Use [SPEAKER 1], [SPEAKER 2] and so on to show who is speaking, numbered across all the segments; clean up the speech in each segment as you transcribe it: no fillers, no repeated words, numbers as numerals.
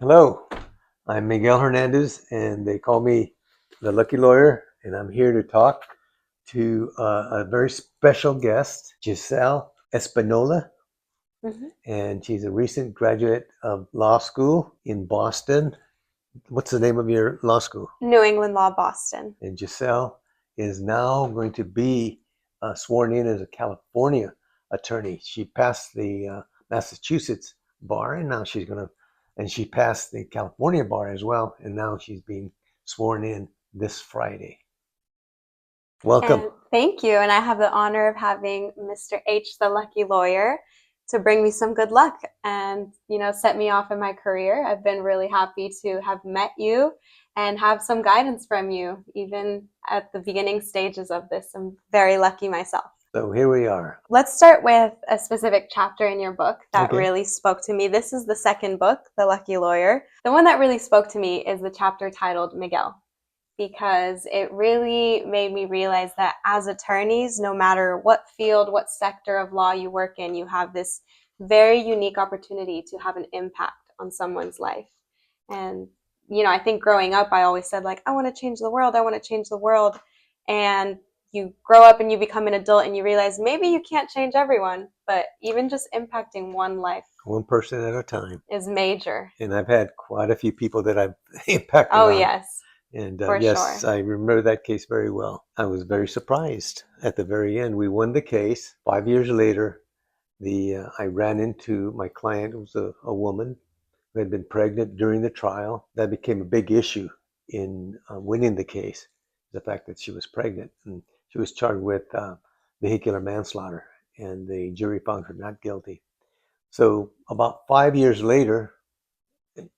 [SPEAKER 1] Hello, I'm Miguel Hernandez, and they call me the Lucky Lawyer, and I'm here to talk to a very special guest, Giselle Espinola,
[SPEAKER 2] Mhm.
[SPEAKER 1] and she's a recent graduate of law school in Boston. What's the name of your law school?
[SPEAKER 2] New England Law, Boston.
[SPEAKER 1] And Giselle is now going to be sworn in as a California attorney. She passed the Massachusetts bar, and now and she passed the California bar as well, and now she's being sworn in this Friday. Welcome.
[SPEAKER 2] And thank you. And I have the honor of having Mr. H, the lucky lawyer, to bring me some good luck and, set me off in my career. I've been really happy to have met you and have some guidance from you, even at the beginning stages of this. I'm very lucky myself.
[SPEAKER 1] So here we are.
[SPEAKER 2] Let's start with a specific chapter in your book that
[SPEAKER 1] Okay.
[SPEAKER 2] really spoke to me. This is the second book, The Lucky Lawyer. The one that really spoke to me is the chapter titled Miguel, because it really made me realize that as attorneys, no matter what field, what sector of law you work in, you have this very unique opportunity to have an impact on someone's life. And, I think growing up, I always said, like, I want to change the world. I want to change the world. And you grow up and you become an adult and you realize maybe you can't change everyone, but even just impacting one life,
[SPEAKER 1] one person at a time,
[SPEAKER 2] is major.
[SPEAKER 1] And I've had quite a few people that I've impacted
[SPEAKER 2] Oh,
[SPEAKER 1] on.
[SPEAKER 2] yes.
[SPEAKER 1] And
[SPEAKER 2] For
[SPEAKER 1] yes,
[SPEAKER 2] sure.
[SPEAKER 1] I remember that case very well. I was very surprised at the very end. We won the case. 5 years later, I ran into my client. It was a woman who had been pregnant during the trial. That became a big issue in winning the case, the fact that she was pregnant. And she was charged with vehicular manslaughter, and the jury found her not guilty. So about 5 years later,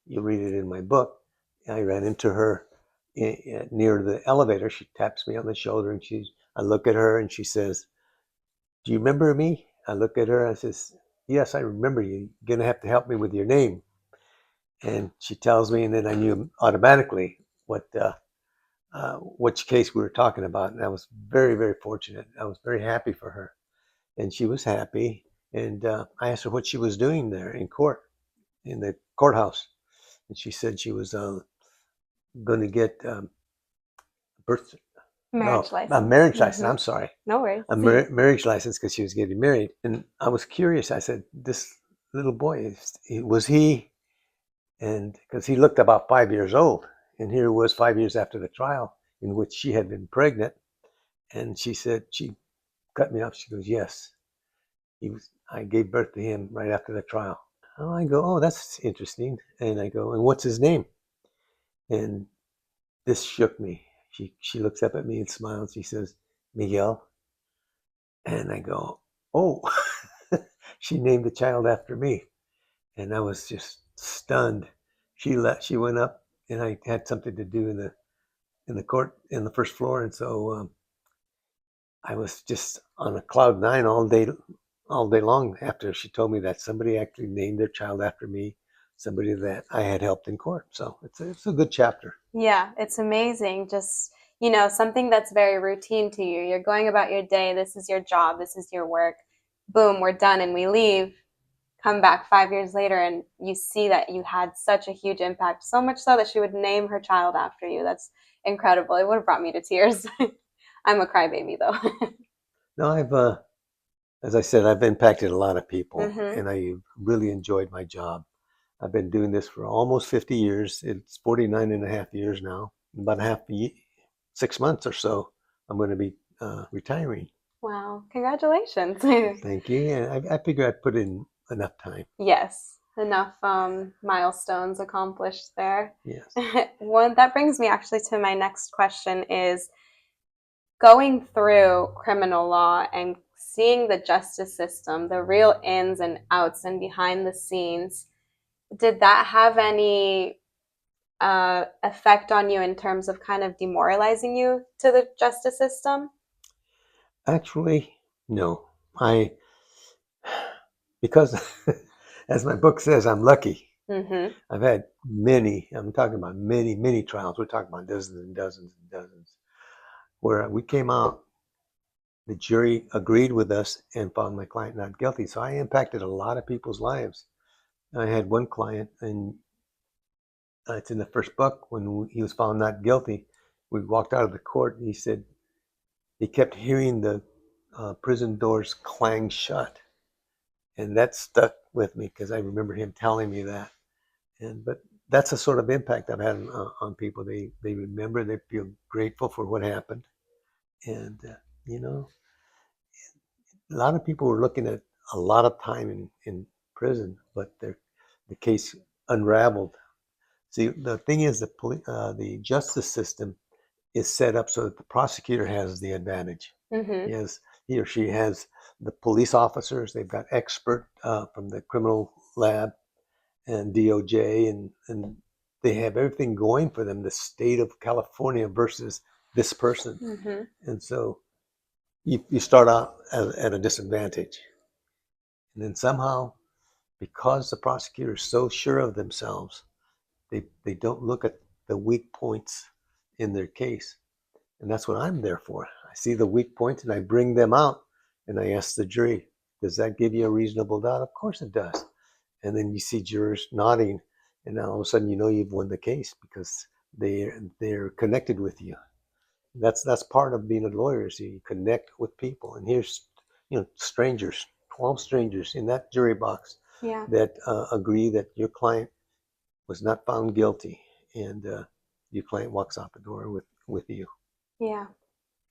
[SPEAKER 1] you read it in my book, I ran into her near the elevator. She taps me on the shoulder, and I look at her, and she says, "Do you remember me?" I look at her. I says, "Yes, I remember you. You're gonna have to help me with your name." And she tells me, and then I knew automatically which case we were talking about, and I was very, very fortunate. I was very happy for her, and she was happy. And I asked her what she was doing there in court, in the courthouse, and she said she was going to get birth, no,
[SPEAKER 2] Marriage
[SPEAKER 1] a
[SPEAKER 2] license.
[SPEAKER 1] marriage license.
[SPEAKER 2] Mm-hmm.
[SPEAKER 1] I'm sorry,
[SPEAKER 2] No worries.
[SPEAKER 1] a marriage license because she was getting married. And I was curious. I said, "This little boy, was he?" And because he looked about 5 years old, and here it was 5 years after the trial in which she had been pregnant. And she said, she cut me off. She goes, "Yes, he was. I gave birth to him right after the trial." Oh, I go, "Oh, that's interesting." And I go, "And what's his name?" And this shook me. She looks up at me and smiles. She says, "Miguel." And I go, "Oh." She named the child after me, and I was just stunned. She went up, and I had something to do in the court in the first floor, and so I was just on a cloud nine all day long after she told me that somebody actually named their child after me, somebody that I had helped in court. So it's a good chapter.
[SPEAKER 2] Yeah, it's amazing. Just, something that's very routine to you. You're going about your day. This is your job. This is your work. Boom, we're done and we leave. Come back 5 years later and you see that you had such a huge impact. So much so that she would name her child after you. That's incredible. It would have brought me to tears. I'm a crybaby though.
[SPEAKER 1] Now as I said, I've impacted a lot of people,
[SPEAKER 2] Hmm.
[SPEAKER 1] and I really enjoyed my job. I've been doing this for almost 50 years. It's 49 and a half years now. In about 6 months or so, I'm going to be retiring.
[SPEAKER 2] Wow, congratulations.
[SPEAKER 1] Thank you. And I figure I put in enough time.
[SPEAKER 2] Yes, enough milestones accomplished there.
[SPEAKER 1] Yes.
[SPEAKER 2] One that brings me actually to my next question is going through criminal law and seeing the justice system, the real ins and outs and behind the scenes. Did that have any effect on you in terms of kind of demoralizing you to the justice system?
[SPEAKER 1] Actually, no. I, because as my book says, I'm lucky.
[SPEAKER 2] Mm-hmm.
[SPEAKER 1] I've had I'm talking about many, many trials. We're talking about dozens and dozens and dozens where we came out, the jury agreed with us and found my client not guilty. So I impacted a lot of people's lives. I had one client, and it's in the first book when he was found not guilty. We walked out of the court, and he said he kept hearing the prison doors clang shut, and that stuck with me because I remember him telling me that. But that's the sort of impact I've had on people. They remember, they feel grateful for what happened, and you know, a lot of people were looking at a lot of time in prison, but the case unraveled. See, the thing is, the justice system is set up so that the prosecutor has the advantage.
[SPEAKER 2] Mm-hmm.
[SPEAKER 1] He or she has the police officers. They've got expert from the criminal lab and DOJ, and they have everything going for them. The state of California versus this person,
[SPEAKER 2] Mm-hmm.
[SPEAKER 1] and so you start out at a disadvantage, and then somehow, because the prosecutor is so sure of themselves, they don't look at the weak points in their case. And that's what I'm there for. I see the weak points and I bring them out and I ask the jury, does that give you a reasonable doubt? Of course it does. And then you see jurors nodding, and now all of a sudden you know you've won the case because they're connected with you. That's part of being a lawyer, is you connect with people. And here's strangers, 12 strangers in that jury box
[SPEAKER 2] Yeah.
[SPEAKER 1] that agree that your client was not found guilty, and your client walks out the door with you.
[SPEAKER 2] Yeah.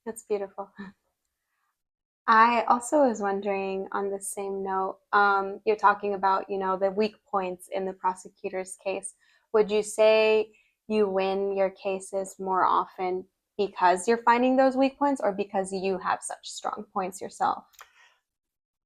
[SPEAKER 2] That's beautiful. I also was wondering on the same note, you're talking about, the weak points in the prosecutor's case. Would you say you win your cases more often because you're finding those weak points or because you have such strong points yourself?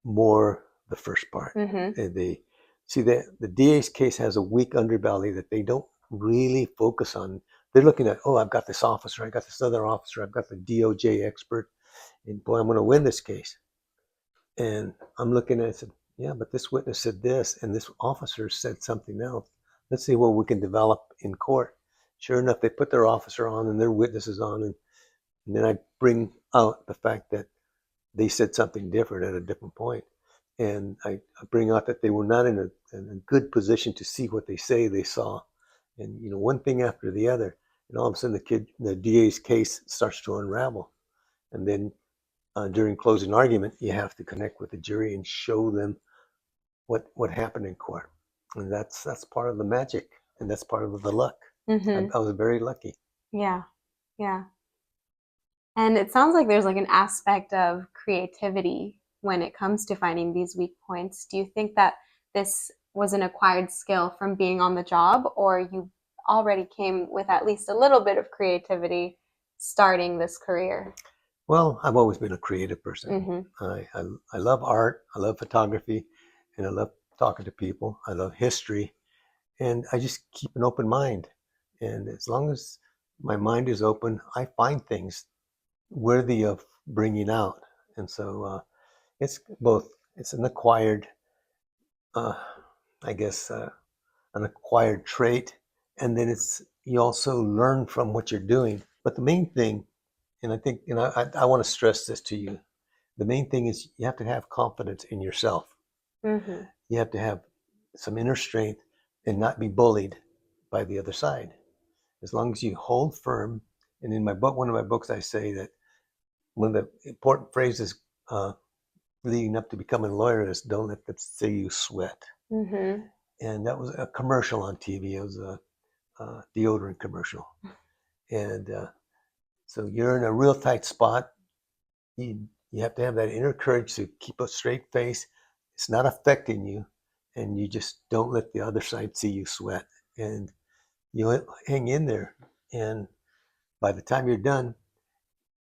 [SPEAKER 1] More the first part.
[SPEAKER 2] Mm-hmm.
[SPEAKER 1] They see that the DA's case has a weak underbelly that they don't really focus on. They're looking at, oh, I've got this officer, I got this other officer, I've got the DOJ expert, and boy, I'm going to win this case. And I'm looking at it and said, yeah, but this witness said this, and this officer said something else. Let's see what we can develop in court. Sure enough, they put their officer on and their witnesses on, and then I bring out the fact that they said something different at a different point. And I bring out that they were not in a good position to see what they say they saw. And, one thing after the other. And all of a sudden, the DA's case starts to unravel. And then during closing argument, you have to connect with the jury and show them what happened in court. And that's part of the magic. And that's part of the luck.
[SPEAKER 2] Mm-hmm.
[SPEAKER 1] I was very lucky.
[SPEAKER 2] Yeah. Yeah. And it sounds like there's like an aspect of creativity when it comes to finding these weak points. Do you think that this was an acquired skill from being on the job, or you already came with at least a little bit of creativity starting this career?
[SPEAKER 1] Well, I've always been a creative person.
[SPEAKER 2] Mm-hmm.
[SPEAKER 1] I love art, I love photography, and I love talking to people. I love history, and I just keep an open mind. And as long as my mind is open, I find things worthy of bringing out. And so it's both. It's an acquired, uh, I guess, an acquired trait, and then you also learn from what you're doing. But the main thing, and I think, I want to stress this to you. The main thing is you have to have confidence in yourself.
[SPEAKER 2] Mm-hmm.
[SPEAKER 1] You have to have some inner strength and not be bullied by the other side. As long as you hold firm, and in my book, one of my books, I say that one of the important phrases leading up to becoming a lawyer is don't let them say you sweat.
[SPEAKER 2] Mm-hmm.
[SPEAKER 1] And that was a commercial on TV. It was a deodorant commercial. And so you're in a real tight spot. You have to have that inner courage to keep a straight face. It's not affecting you, and you just don't let the other side see you sweat. And you hang in there. And by the time you're done,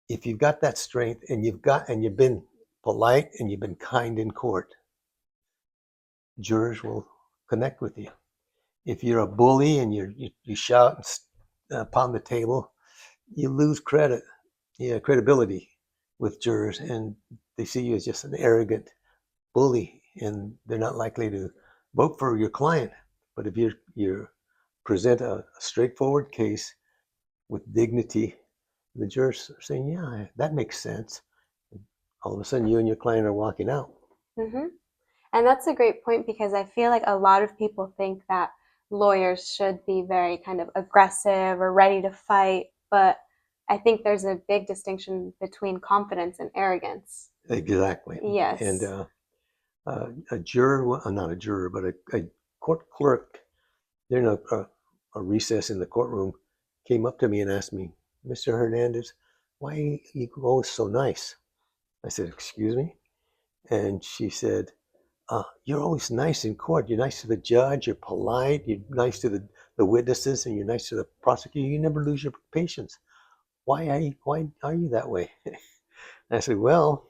[SPEAKER 1] if you've got that strength and you've been polite and you've been kind in court, jurors will connect with you. If you're a bully and you shout and pound the table, you lose credibility with jurors, and they see you as just an arrogant bully, and they're not likely to vote for your client. But if you present a straightforward case with dignity, the jurors are saying, "Yeah, that makes sense." All of a sudden, you and your client are walking out.
[SPEAKER 2] Mm-hmm. And that's a great point because I feel like a lot of people think that lawyers should be very kind of aggressive or ready to fight, but I think there's a big distinction between confidence and arrogance.
[SPEAKER 1] Exactly. And
[SPEAKER 2] Yes.
[SPEAKER 1] a juror, not a juror, but a court clerk during a recess in the courtroom came up to me and asked me, Mr. Hernandez, why are you always so nice? I said, excuse me? And she said, you're always nice in court. You're nice to the judge. You're polite. You're nice to the witnesses, and you're nice to the prosecutor. You never lose your patience. Why are you that way? And I said, well,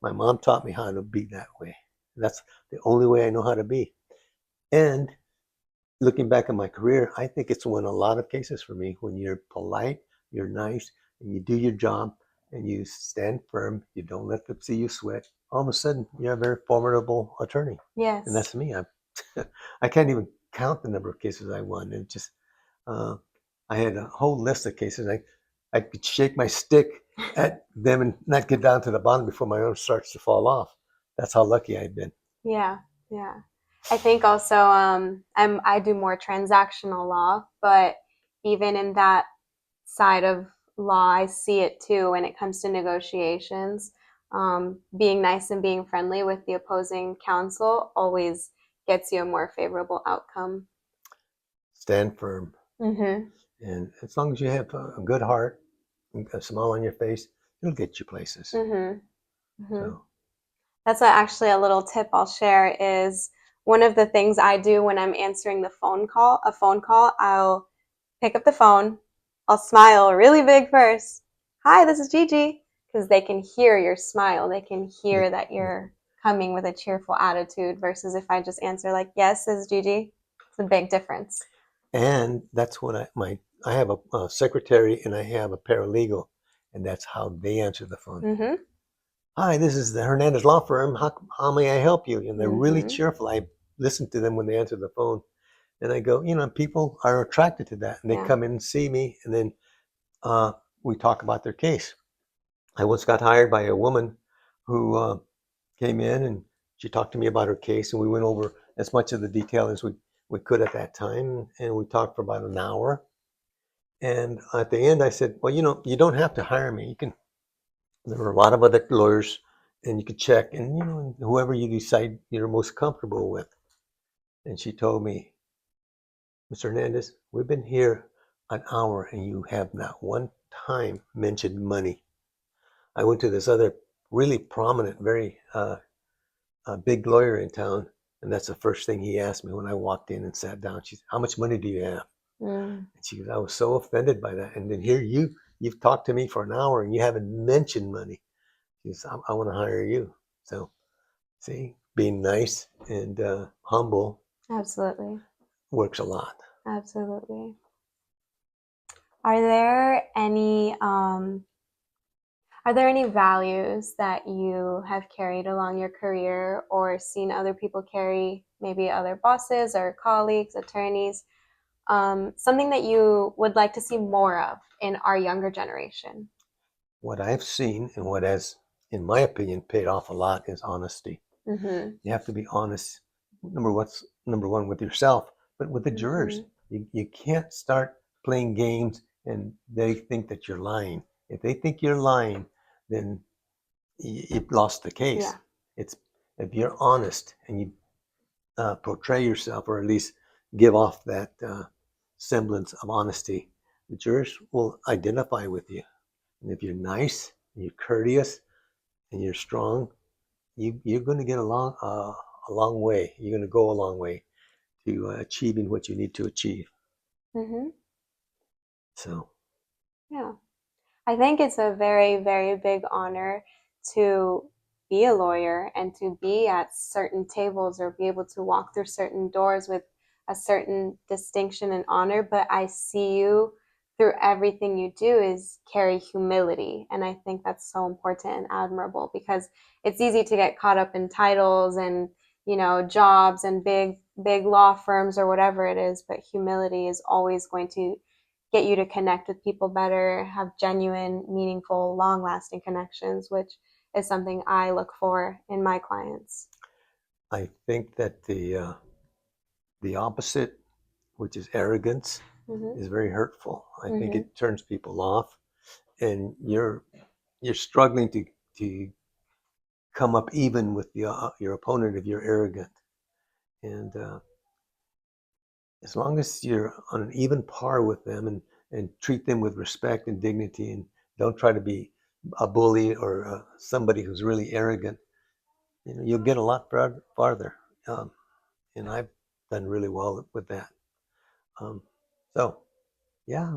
[SPEAKER 1] my mom taught me how to be that way. That's the only way I know how to be. And looking back at my career, I think it's won a lot of cases for me when you're polite, you're nice, and you do your job, and you stand firm. You don't let them see you sweat. All of a sudden, you're a very formidable attorney, and
[SPEAKER 2] Yes.
[SPEAKER 1] that's me. I can't even count the number of cases I won. It just uh, I had a whole list of cases. I could shake my stick at them and not get down to the bottom before my arm starts to fall off. That's how lucky I've been.
[SPEAKER 2] Yeah. Yeah. I think also I do more transactional law, but even in that side of law, I see it too when it comes to negotiations. Being nice and being friendly with the opposing counsel always gets you a more favorable outcome.
[SPEAKER 1] Stand firm.
[SPEAKER 2] Mm-hmm.
[SPEAKER 1] And as long as you have a good heart, a smile on your face, it'll get you places.
[SPEAKER 2] Mm-hmm. Mm-hmm.
[SPEAKER 1] So,
[SPEAKER 2] That's actually a little tip I'll share is one of the things I do when I'm answering a phone call, I'll pick up the phone, I'll smile really big first. Hi, this is Gigi, because they can hear your smile. They can hear that you're coming with a cheerful attitude versus if I just answer like, yes, this is Gigi. It's a big difference.
[SPEAKER 1] and that's what I have a secretary and I have a paralegal, and that's how they answer the phone.
[SPEAKER 2] Mm-hmm.
[SPEAKER 1] Hi, this is the Hernandez Law Firm. How may I help you? And they're really
[SPEAKER 2] Mm-hmm.
[SPEAKER 1] cheerful. I listen to them when they answer the phone, and I go, people are attracted to that, and they
[SPEAKER 2] Yeah.
[SPEAKER 1] come in and see me, and then uh, we talk about their case. I once got hired by a woman who came in and she talked to me about her case, and we went over as much of the detail as we could at that time, and we talked for about an hour. And at the end, I said, well, you don't have to hire me. You can. There are a lot of other lawyers, and you could check, and whoever you decide you're most comfortable with. And she told me, Mr. Hernandez, we've been here an hour, and you have not one time mentioned money. I went to this other really prominent, very big lawyer in town, and that's the first thing he asked me when I walked in and sat down. She said, "How much money do you have?"
[SPEAKER 2] Mm.
[SPEAKER 1] And she goes, "I was so offended by that." And then here you've talked to me for an hour and you haven't mentioned money. She goes, "I want to hire you." So see, being nice and humble
[SPEAKER 2] Absolutely.
[SPEAKER 1] works a lot.
[SPEAKER 2] Absolutely. Are there any values that you have carried along your career or seen other people carry, maybe other bosses or colleagues, attorneys, something that you would like to see more of in our younger generation?
[SPEAKER 1] What I've seen and what has, in my opinion, paid off a lot is honesty.
[SPEAKER 2] Mm-hmm.
[SPEAKER 1] You have to be honest. Number one with yourself, but with the jurors.
[SPEAKER 2] Mm-hmm.
[SPEAKER 1] You can't start playing games and they think that you're lying. If they think you're lying, then you've lost the case.
[SPEAKER 2] Yeah.
[SPEAKER 1] It's if you're honest and you portray yourself, or at least give off that semblance of honesty, the jurors will identify with you. And if you're nice, and you're courteous, and you're strong, you're going to get a long way. You're going to go a long way to achieving what you need to achieve.
[SPEAKER 2] Mm-hmm.
[SPEAKER 1] So
[SPEAKER 2] Yeah. I think it's a very, very big honor to be a lawyer and to be at certain tables or be able to walk through certain doors with a certain distinction and honor. But I see you through everything you do is carry humility. And I think that's so important and admirable because it's easy to get caught up in titles and, jobs and big law firms or whatever it is. But humility is always going to get you to connect with people better, have genuine, meaningful, long lasting connections, which is something I look for in my clients.
[SPEAKER 1] I think that the opposite which is arrogance,
[SPEAKER 2] Mm-hmm.
[SPEAKER 1] is very hurtful. I think
[SPEAKER 2] Mm-hmm.
[SPEAKER 1] it turns people off, and you're struggling to come up even with your opponent if you're arrogant. And as long as you're on an even par with them and treat them with respect and dignity, and don't try to be a bully or somebody who's really arrogant, you'll get a lot farther. Um, and I've done really well with that. Um, so, yeah,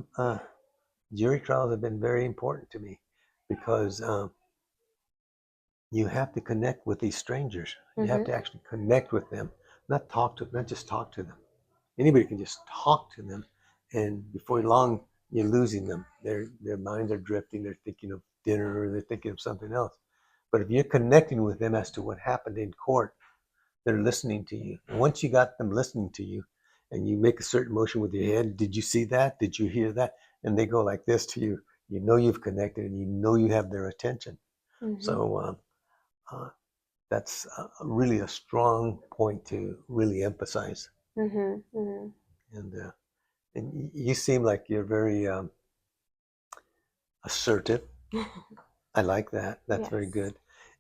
[SPEAKER 1] jury trials have been very important to me because you have to connect with these strangers. You have
[SPEAKER 2] Mm-hmm.
[SPEAKER 1] to actually connect with them, not just talk to them. Anybody can just talk to them, and before long, you're losing them. Their minds are drifting. They're thinking of dinner, or they're thinking of something else. But if you're connecting with them as to what happened in court, they're listening to you. And once you got them listening to you, and you make a certain motion with your head, did you see that? Did you hear that? And they go like this to you. You know you've connected, and you know you have their attention.
[SPEAKER 2] Mm-hmm.
[SPEAKER 1] So that's really a strong point to really emphasize.
[SPEAKER 2] Mm-hmm. Mm-hmm.
[SPEAKER 1] And you seem like you're very assertive. I like that. That's very
[SPEAKER 2] Yes.
[SPEAKER 1] good.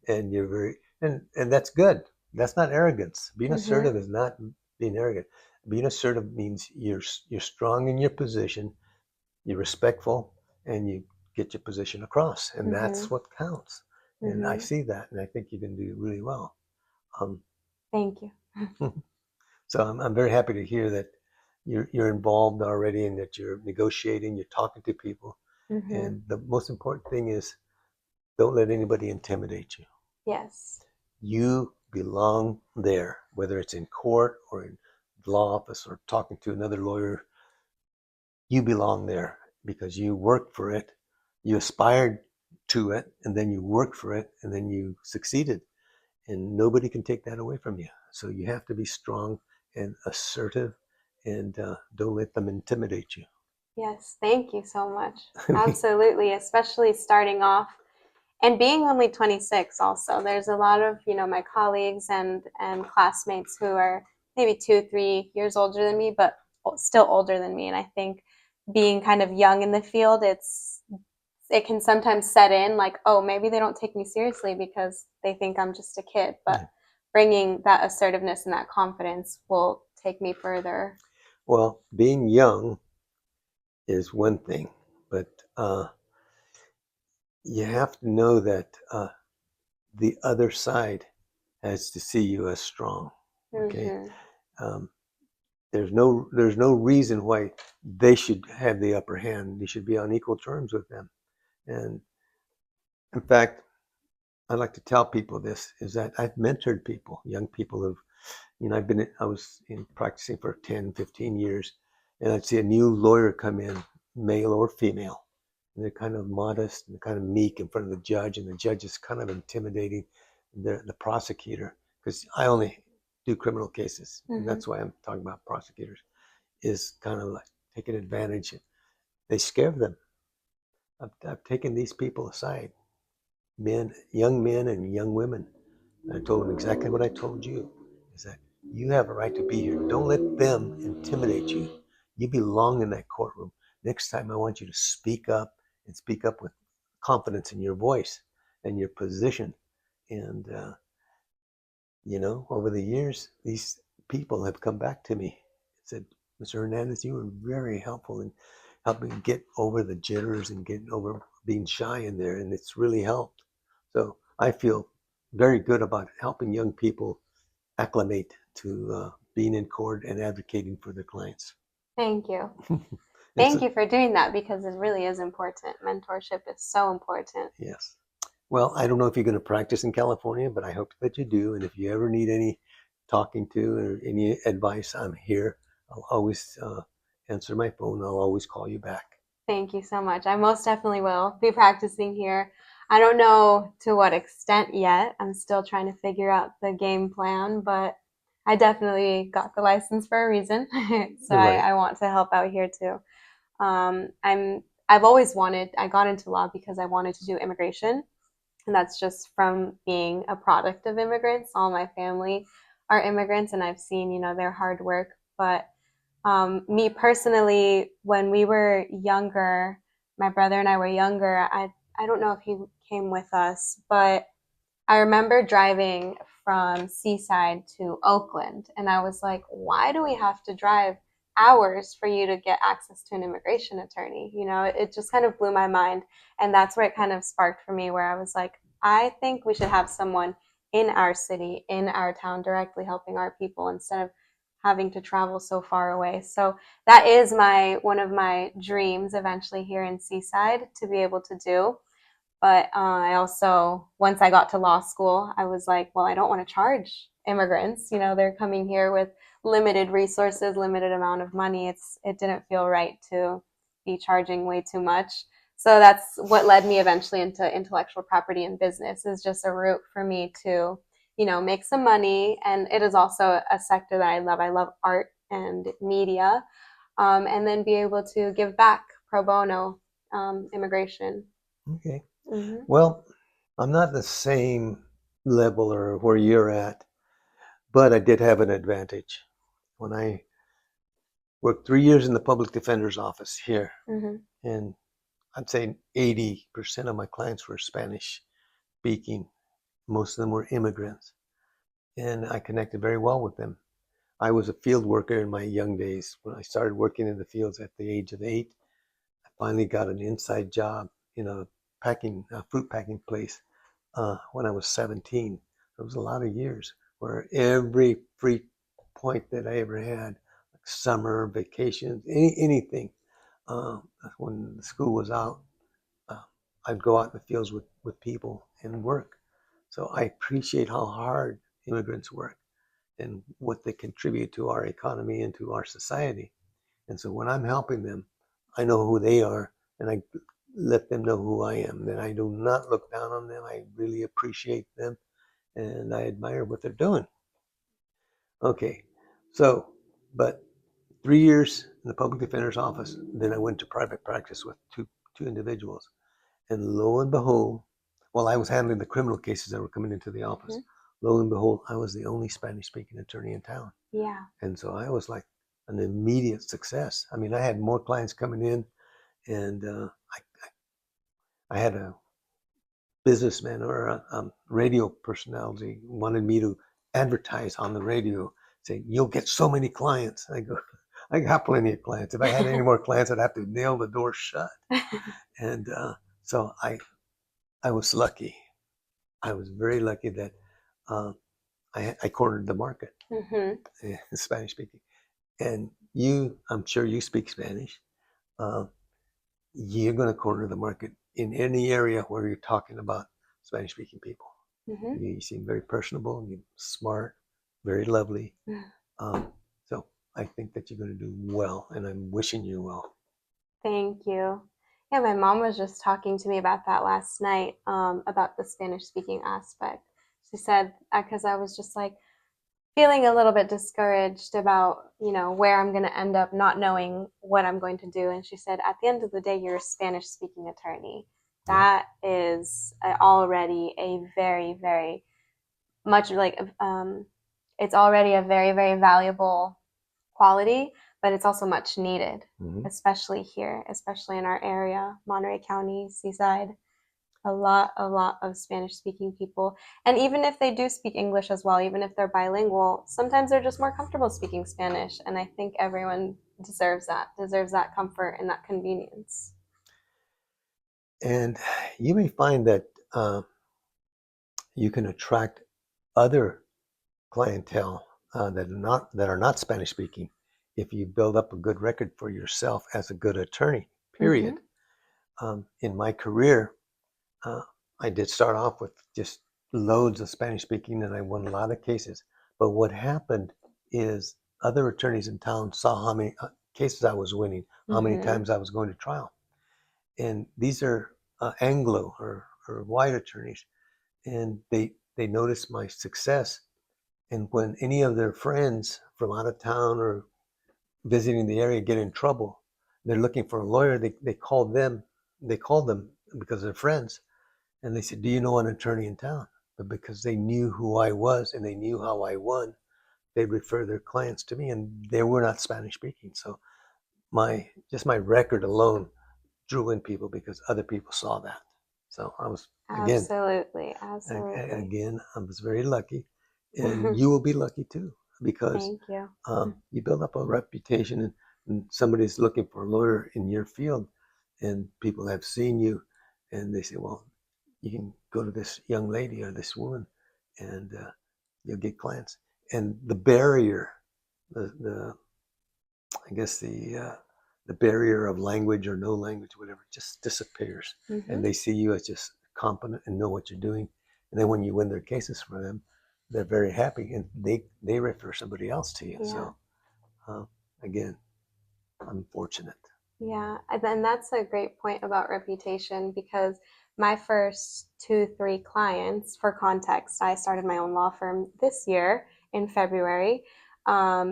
[SPEAKER 1] And you're very and that's good. That's not arrogance. Being
[SPEAKER 2] Mm-hmm.
[SPEAKER 1] assertive is not being arrogant. Being assertive means you're strong in your position, you're respectful, and you get your position across, and
[SPEAKER 2] Mm-hmm.
[SPEAKER 1] that's what counts. And I
[SPEAKER 2] Mm-hmm.
[SPEAKER 1] see that, and I think you can do really well. Um,
[SPEAKER 2] Thank you.
[SPEAKER 1] so I'm very happy to hear that you're involved already, and that you're negotiating, you're talking to people,
[SPEAKER 2] Mm-hmm.
[SPEAKER 1] and the most important thing is don't let anybody intimidate you.
[SPEAKER 2] Yes.
[SPEAKER 1] You belong there, whether it's in court or in the law office or talking to another lawyer. You belong there because you worked for it, you aspired to it, and then you worked for it, and then you succeeded. And nobody can take that away from you. So you have to be strong and assertive, and don't let them intimidate you.
[SPEAKER 2] Yes. Thank you so much.
[SPEAKER 1] I mean,
[SPEAKER 2] Absolutely. Especially starting off and being only 26 also. There's a lot of, my colleagues and classmates who are maybe 2, 3 years older than me, but still older than me. And I think being kind of young in the field, it can sometimes set in like, oh, maybe they don't take me seriously because they think I'm just a kid. But
[SPEAKER 1] yeah.
[SPEAKER 2] bringing that assertiveness and that confidence will take me further.
[SPEAKER 1] Well, being young is one thing, but you have to know that the other side has to see you as strong. Okay,
[SPEAKER 2] Mm-hmm.
[SPEAKER 1] um, there's no reason why they should have the upper hand. You should be on equal terms with them. And in fact, I like to tell people this is that I've mentored people, young people who've, I was in practicing for 10, 15 years, and I'd see a new lawyer come in, male or female, and they're kind of modest and kind of meek in front of the judge, and the judge is kind of intimidating the prosecutor, because I only do criminal cases, and
[SPEAKER 2] Mm-hmm.
[SPEAKER 1] that's why I'm talking about prosecutors, is kind of like taking advantage. They scare them. I've taken these people aside, young men and young women. And I told them exactly what I told you, is that you have a right to be here. Don't let them intimidate you. You belong in that courtroom. Next time, I want you to speak up, and speak up with confidence in your voice and your position. And, over the years, these people have come back to me and said, Mr. Hernandez, you were very helpful in helping get over the jitters and getting over being shy in there, and it's really helped. So I feel very good about helping young people acclimate to being in court and advocating for their clients.
[SPEAKER 2] Thank you.
[SPEAKER 1] It's
[SPEAKER 2] Thank you for doing that because it really is important. Mentorship is so important.
[SPEAKER 1] yes. Well, I don't know if you're going to practice in California, but I hope that you do. And if you ever need any talking to or any advice, I'm here. I'll always answer my phone. I'll always call you back.
[SPEAKER 2] Thank you so much. I most definitely will be practicing here. I don't know to what extent yet. I'm still trying to figure out the game plan, but I definitely got the license for a reason. So
[SPEAKER 1] Right.
[SPEAKER 2] I want to help out here too. I've always I got into law because I wanted to do immigration. And that's just from being a product of immigrants. All my family are immigrants, and I've seen, their hard work. But Me personally, when we were younger, my brother and I were younger, I don't know if he came with us, but I remember driving from Seaside to Oakland, and I was like, why do we have to drive hours for you to get access to an immigration attorney? You know, it just kind of blew my mind. And that's where it kind of sparked for me, where I was like, I think we should have someone in our city, in our town, directly helping our people instead of having to travel so far away. So that is my one of my dreams eventually here in Seaside to be able to do. But I also, once I got to law school, I was like, well, I don't want to charge immigrants. You know, they're coming here with limited resources, limited amount of money. It didn't feel right to be charging way too much. So that's what led me eventually into intellectual property and business, is just a route for me to, you know, make some money. And it is also a sector that I love. I love art and media, and then be able to give back pro bono immigration.
[SPEAKER 1] Okay.
[SPEAKER 2] Mm-hmm.
[SPEAKER 1] Well, I'm not the same level or where you're at, but I did have an advantage. When I worked 3 years in the public defender's office here,
[SPEAKER 2] Mm-hmm.
[SPEAKER 1] and I'd say 80% of my clients were Spanish speaking. Most of them were immigrants, and I connected very well with them. I was a field worker in my young days. When I started working in the fields at the age of 8, I finally got an inside job in a fruit packing place when I was 17. It was a lot of years where every free point that I ever had, like summer vacations, anything, when the school was out, uh, I'd go out in the fields with people and work. So I appreciate how hard immigrants work and what they contribute to our economy and to our society. And so when I'm helping them, I know who they are, and I let them know who I am. That I do not look down on them. I really appreciate them, and I admire what they're doing. Okay, so, but 3 years in the public defender's office, then I went to private practice with two individuals. And lo and behold, while I was handling the criminal cases that were coming into the office, lo and behold, I was the only Spanish speaking attorney in town.
[SPEAKER 2] Yeah.
[SPEAKER 1] And so I was like an immediate success. I mean, I had more clients coming in, and I had a businessman or a radio personality wanted me to advertise on the radio, saying, "You'll get so many clients." I go, "I got plenty of clients. If I had any more clients, I'd have to nail the door shut." And so I was lucky. I was very lucky that uh, I cornered the market,
[SPEAKER 2] Mm-hmm.
[SPEAKER 1] Spanish speaking. And I'm sure you speak Spanish. Uh, you're going to corner the market in any area where you're talking about Spanish speaking people.
[SPEAKER 2] Mm-hmm.
[SPEAKER 1] You seem very personable, you're smart, very lovely. So I think that you're going to do well, and I'm wishing you well.
[SPEAKER 2] Thank you. Yeah, my mom was just talking to me about that last night, about the Spanish speaking aspect. She said, because I was just like feeling a little bit discouraged about, you know, where I'm going to end up, not knowing what I'm going to do. And she said, at the end of the day, you're a Spanish speaking attorney. That is already a very, very much like, it's already a very, very valuable quality, but it's also much needed, especially here, especially in our area, Monterey County, Seaside. A lot of Spanish speaking people. And even if they do speak English as well, even if they're bilingual, sometimes they're just more comfortable speaking Spanish. And I think everyone deserves that comfort and that convenience.
[SPEAKER 1] And you may find that you can attract other clientele that are not Spanish speaking if you build up a good record for yourself as a good attorney. Period. In my career, uh, I did start off with just loads of Spanish speaking, and I won a lot of cases. But what happened is other attorneys in town saw how many cases I was winning, how many times I was going to trial, and these are Anglo or white attorneys, and they noticed my success. And when any of their friends from out of town or visiting the area get in trouble, they're looking for a lawyer. They called them. They called them because they're friends, and they said, "Do you know an attorney in town?" But because they knew who I was and they knew how I won, they'd refer their clients to me, and they were not Spanish speaking. So my record alone drew in people because other people saw that. So I was
[SPEAKER 2] Absolutely.
[SPEAKER 1] again, I was very lucky, and you will be lucky too because
[SPEAKER 2] Thank you.
[SPEAKER 1] you build up a reputation, and somebody's looking for a lawyer in your field, and people have seen you, and they say, well, you can go to this young lady or this woman, and you'll get clients. And the barrier, the I guess the barrier of language or no language, whatever, just disappears, and they see you as just competent and know what you're doing. And then when you win their cases for them, they're very happy, and they refer somebody else to you.
[SPEAKER 2] Yeah.
[SPEAKER 1] So again, I'm fortunate.
[SPEAKER 2] Yeah, and then that's a great point about reputation because my first 3 clients, for context, I started my own law firm this year in February,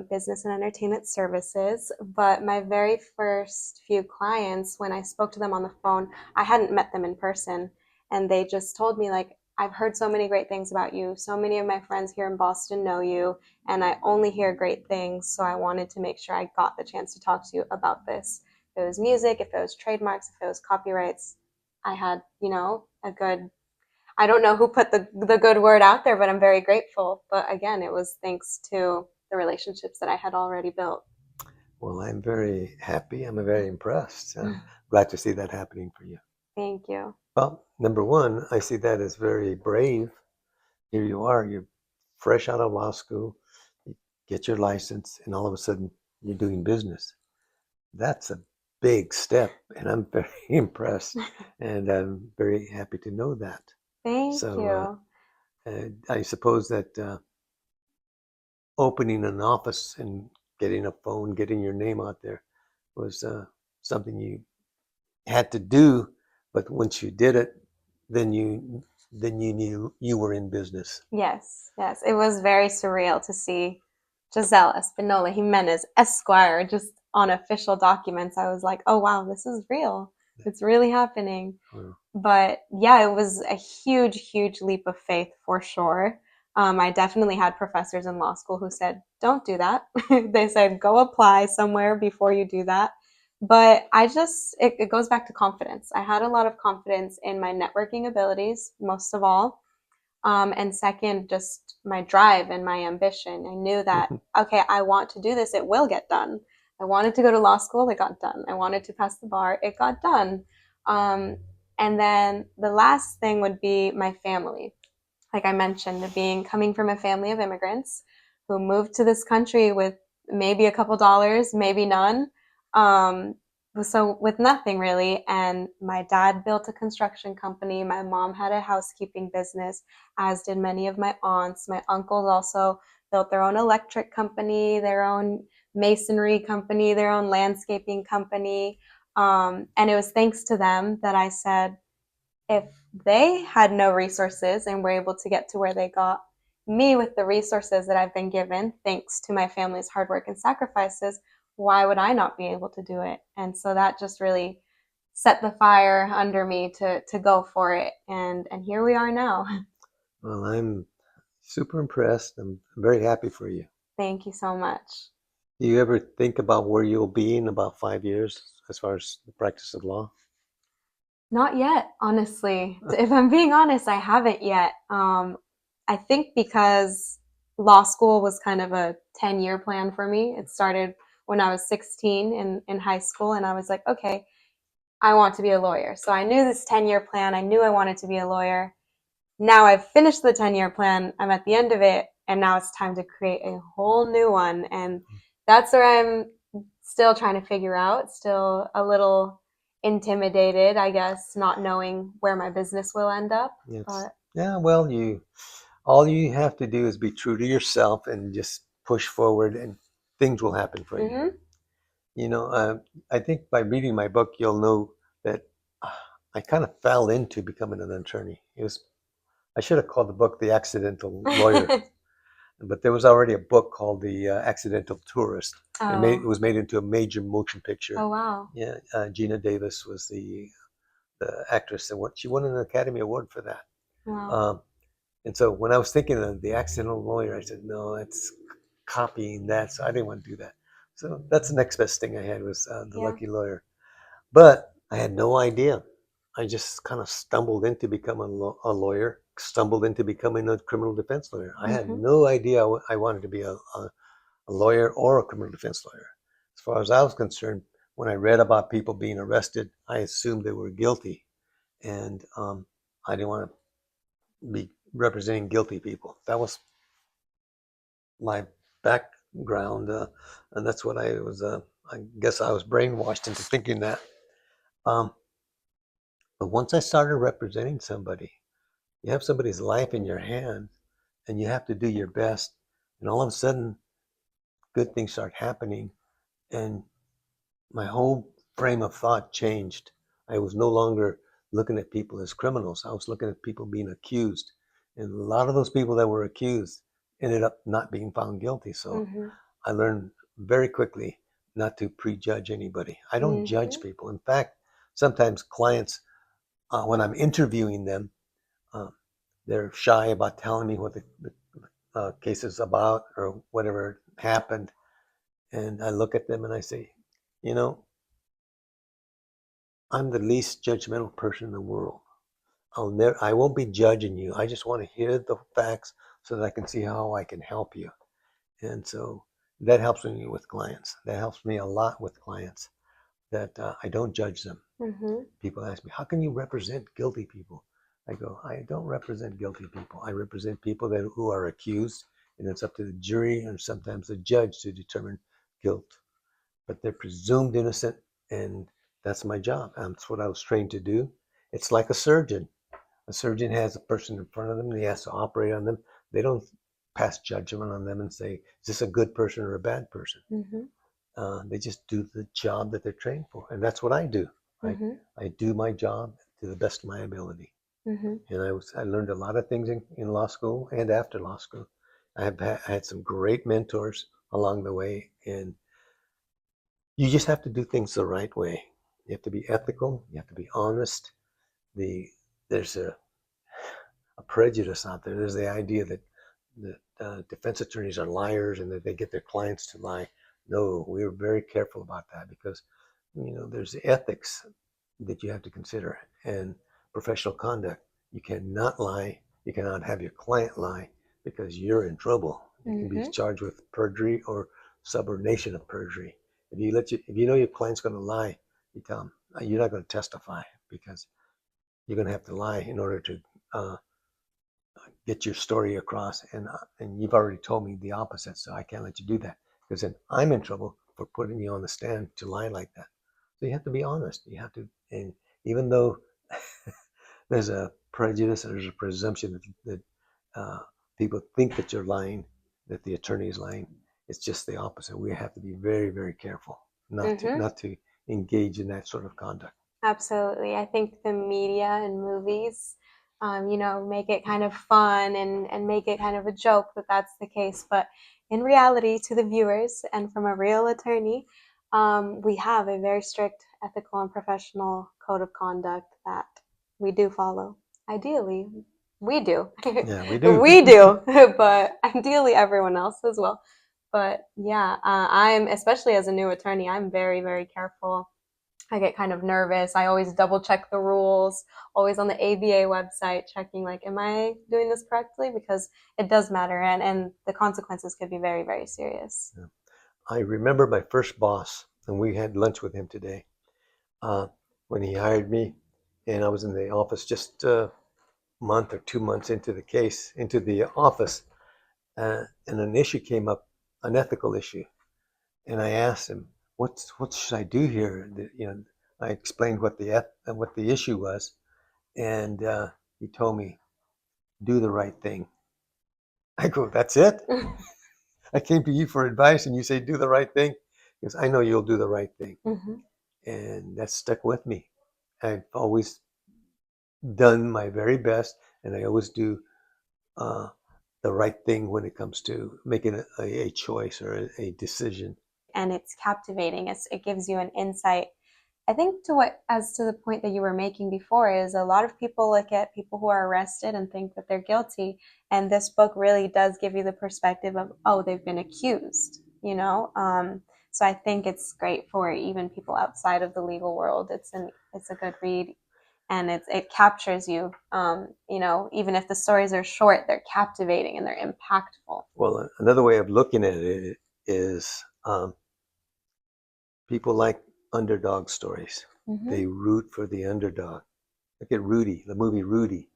[SPEAKER 2] business and entertainment services. But my very first few clients, when I spoke to them on the phone, I hadn't met them in person. And they just told me, like, I've heard so many great things about you. So many of my friends here in Boston know you, and I only hear great things. So I wanted to make sure I got the chance to talk to you about this. If it was music, if it was trademarks, if it was copyrights, I had, a good, I don't know who put the good word out there, but I'm very grateful. But again, it was thanks to the relationships that I had already built.
[SPEAKER 1] Well, I'm very happy. I'm very impressed. Glad to see that happening for you.
[SPEAKER 2] Thank you.
[SPEAKER 1] Well, number one, I see that as very brave. Here you are, you're fresh out of law school, you get your license, and all of a sudden you're doing business. That's a big step, and I'm very impressed, and I'm very happy to know that.
[SPEAKER 2] Thank
[SPEAKER 1] So
[SPEAKER 2] you.
[SPEAKER 1] I suppose that opening an office and getting a phone, getting your name out there was something you had to do, but once you did it, then you knew you were in business.
[SPEAKER 2] Yes, yes. It was very surreal to see Giselle Espinola Jimenez Esquire just on official documents. I was like, oh wow, this is real. It's really happening.
[SPEAKER 1] Wow.
[SPEAKER 2] But yeah, it was a huge, huge leap of faith for sure. I definitely had professors in law school who said, don't do that. They said, go apply somewhere before you do that. But it goes back to confidence. I had a lot of confidence in my networking abilities, most of all. And second, just my drive and my ambition. I knew that, okay, I want to do this, it will get done. I wanted to go to law school, it got done. I wanted to pass the bar, it got done. And then the last thing would be my family. Like I mentioned, coming from a family of immigrants who moved to this country with maybe a couple dollars, maybe none. Um, so with nothing really. And my dad built a construction company. My mom had a housekeeping business, as did many of my aunts. My uncles also built their own electric company, their own masonry company, their own landscaping company. And it was thanks to them that I said, if they had no resources and were able to get to where they got, me with the resources that I've been given, thanks to my family's hard work and sacrifices, why would I not be able to do it? And so that just really set the fire under me to go for it. And here we are now.
[SPEAKER 1] Well, I'm super impressed. I'm very happy for you.
[SPEAKER 2] Thank you so much.
[SPEAKER 1] Do you ever think about where you'll be in about 5 years as far as the practice of law?
[SPEAKER 2] Not yet, honestly. If I'm being honest, I haven't yet. I think because law school was kind of a 10-year plan for me. It started when I was 16 in high school, and I was like, okay, I want to be a lawyer. So I knew this 10-year plan. I knew I wanted to be a lawyer. Now I've finished the 10-year plan. I'm at the end of it, and now it's time to create a whole new one. And that's where I'm still trying to figure out, still a little intimidated, I guess, not knowing where my business will end up.
[SPEAKER 1] Yes.
[SPEAKER 2] But
[SPEAKER 1] Yeah, well, all you have to do is be true to yourself and just push forward, and things will happen for you. I think by reading my book, you'll know that I kind of fell into becoming an attorney. I should have called the book The Accidental Lawyer, but there was already a book called The Accidental Tourist. It was made into a major motion picture.
[SPEAKER 2] Oh wow!
[SPEAKER 1] Yeah, Gina Davis was the actress, and she won an Academy Award for that.
[SPEAKER 2] Wow.
[SPEAKER 1] And so when I was thinking of The Accidental Lawyer, I said, no, it's copying that, so I didn't want to do that. So that's the next best thing I had was the
[SPEAKER 2] Yeah.
[SPEAKER 1] Lucky Lawyer. But I had no idea. I just kind of stumbled into becoming a lawyer, stumbled into becoming a criminal defense lawyer. I had no idea I wanted to be a lawyer or a criminal defense lawyer. As far as I was concerned, when I read about people being arrested, I assumed they were guilty. And I didn't want to be representing guilty people. That was my background. And that's what I was, I guess I was brainwashed into thinking that. Um, but once I started representing somebody, you have somebody's life in your hands and you have to do your best. And all of a sudden, good things start happening. And my whole frame of thought changed. I was no longer looking at people as criminals. I was looking at people being accused. And a lot of those people that were accused ended up not being found guilty. So I learned very quickly not to prejudge anybody. I don't judge people. In fact, sometimes clients, when I'm interviewing them, they're shy about telling me what the case is about or whatever happened. And I look at them and I say, you know, I'm the least judgmental person in the world. I won't be judging you. I just want to hear the facts so that I can see how I can help you. And so that helps me with clients. That helps me a lot with clients that I don't judge them. People ask me, how can you represent guilty people? I go, I don't represent guilty people. I represent people who are accused, and it's up to the jury and sometimes the judge to determine guilt. But they're presumed innocent, and that's my job. That's what I was trained to do. It's like a surgeon. A surgeon has a person in front of them, and he has to operate on them. They don't pass judgment on them and say, is this a good person or a bad person? They just do the job that they're trained for. And that's what I do. I do my job to the best of my ability. And I learned a lot of things in law school and after law school. I had some great mentors along the way. And you just have to do things the right way. You have to be ethical. You have to be honest. There's a prejudice out there. There's the idea that defense attorneys are liars and that they get their clients to lie. No, we're very careful about that because, there's ethics that you have to consider and professional conduct. You cannot lie. You cannot have your client lie because you're in trouble. You can be charged with perjury or subordination of perjury. If you know your client's going to lie, you tell them you're not going to testify because you're going to have to lie in order to get your story across. And you've already told me the opposite, so I can't let you do that because then I'm in trouble for putting you on the stand to lie like that. So you have to be honest. You have to, and even though there's a prejudice, there's a presumption that people think that you're lying, that the attorney is lying. It's just the opposite. We have to be very, very careful not to engage in that sort of conduct.
[SPEAKER 2] Absolutely. I think the media and movies, make it kind of fun and make it kind of a joke that that's the case. But in reality, to the viewers and from a real attorney, we have a very strict ethical and professional code of conduct that we do follow. Ideally, we do.
[SPEAKER 1] Yeah, we do.
[SPEAKER 2] We do, but ideally everyone else as well. But yeah, I'm, especially as a new attorney, I'm very, very careful. I get kind of nervous. I always double check the rules, always on the ABA website, checking like, am I doing this correctly? Because it does matter, and the consequences could be very, very serious.
[SPEAKER 1] Yeah. I remember my first boss, and we had lunch with him today when he hired me, and I was in the office just a month or 2 months into the office, and an issue came up, an ethical issue, and I asked him, what should I do here? I explained what the issue was, and he told me, do the right thing. I go, that's it? I came to you for advice, and you say do the right thing? Because I know you'll do the right thing. And that stuck with me. I've always done my very best, and I always do the right thing when it comes to making a choice or a decision.
[SPEAKER 2] And it's captivating. It gives you an insight I think as to the point that you were making before, is a lot of people look at people who are arrested and think that they're guilty. And this book really does give you the perspective of, oh, they've been accused, you know? So I think it's great for even people outside of the legal world. It's a good read, and it captures you. You know, even if the stories are short, they're captivating and they're impactful.
[SPEAKER 1] Well, another way of looking at it is people like underdog stories.
[SPEAKER 2] Mm-hmm.
[SPEAKER 1] They root for the underdog. Look at Rudy, the movie Rudy.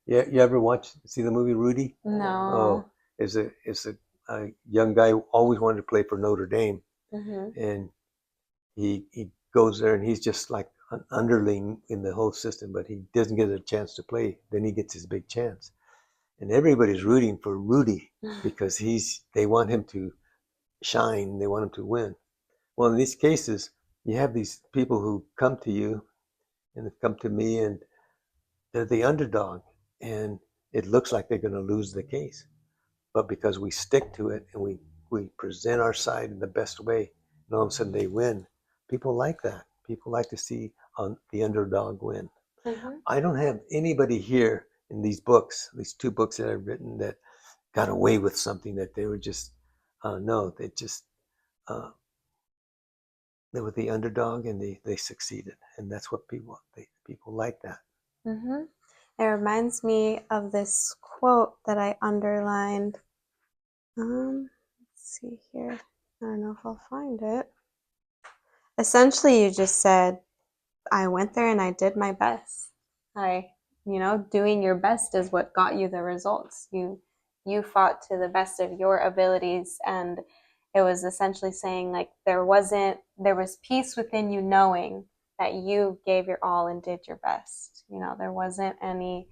[SPEAKER 1] You ever see the movie Rudy?
[SPEAKER 2] No.
[SPEAKER 1] Oh, it's a young guy who always wanted to play for Notre Dame,
[SPEAKER 2] Mm-hmm.
[SPEAKER 1] and he goes there and he's just like an underling in the whole system, but he doesn't get a chance to play. Then he gets his big chance, and everybody's rooting for Rudy because they want him to shine, they want him to win. Well, in these cases, you have these people who come to you and come to me, and they're the underdog, and it looks like they're going to lose the case. But because we stick to it and we present our side in the best way, and all of a sudden they win, people like that. People like to see the underdog win.
[SPEAKER 2] Mm-hmm.
[SPEAKER 1] I don't have anybody here in these books, these 2 books that I've written, that got away with something that they were just, no, they were the underdog and they succeeded. And that's what people like that.
[SPEAKER 2] Mm-hmm. It reminds me of this quote that I underlined. Let's see here. I don't know if I'll find it. Essentially, you just said, I went there and I did my best. Doing your best is what got you the results. You fought to the best of your abilities, and it was essentially saying, like, there was peace within you knowing that you gave your all and did your best. There wasn't any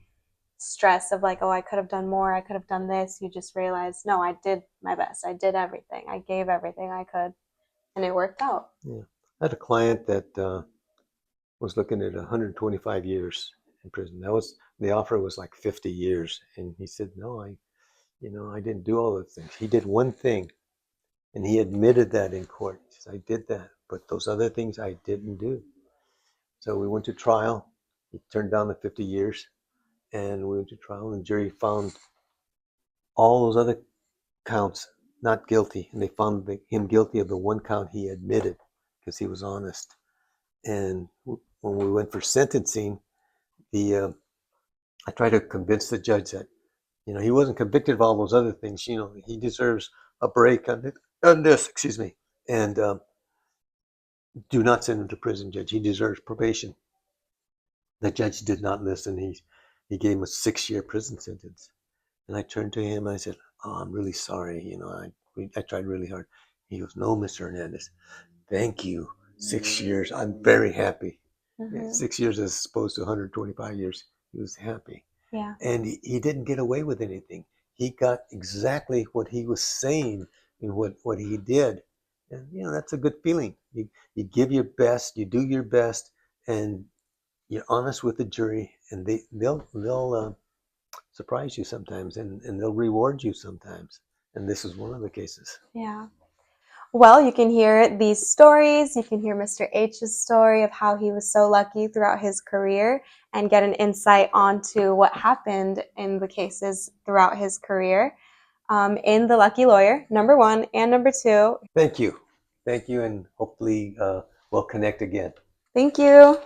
[SPEAKER 2] stress of like, oh, I could have done more, I could have done this. You just realized, no, I did my best. I did everything. I gave everything I could, and it worked out.
[SPEAKER 1] Yeah. I had a client that was looking at 125 years in prison. The offer was like 50 years, and he said, "No, I didn't do all those things." He did one thing, and he admitted that in court. He said, "I did that, but those other things I didn't do." So we went to trial. He turned down the 50 years, and we went to trial, and the jury found all those other counts not guilty, and they found him guilty of the one count he admitted because he was honest. And when we went for sentencing, I tried to convince the judge that he wasn't convicted of all those other things. He deserves a break on this. Excuse me, and do not send him to prison, Judge. He deserves probation. The judge did not listen. He gave him a 6-year prison sentence. And I turned to him and I said, "Oh, I'm really sorry. I tried really hard." He goes, "No, Mr. Hernandez, thank you. 6 years. I'm very happy."
[SPEAKER 2] Mm-hmm.
[SPEAKER 1] 6 years as opposed to 125 years. He was happy.
[SPEAKER 2] Yeah.
[SPEAKER 1] And he didn't get away with anything. He got exactly what he was saying in what he did. And, that's a good feeling. You give your best, you do your best, and you're honest with the jury, and they'll surprise you sometimes, and they'll reward you sometimes. And this is one of the cases.
[SPEAKER 2] Yeah. Well, you can hear these stories. You can hear Mr. H's story of how he was so lucky throughout his career and get an insight onto what happened in the cases throughout his career in The Lucky Lawyer, number 1 and number 2.
[SPEAKER 1] Thank you. Thank you, and hopefully we'll connect again.
[SPEAKER 2] Thank you.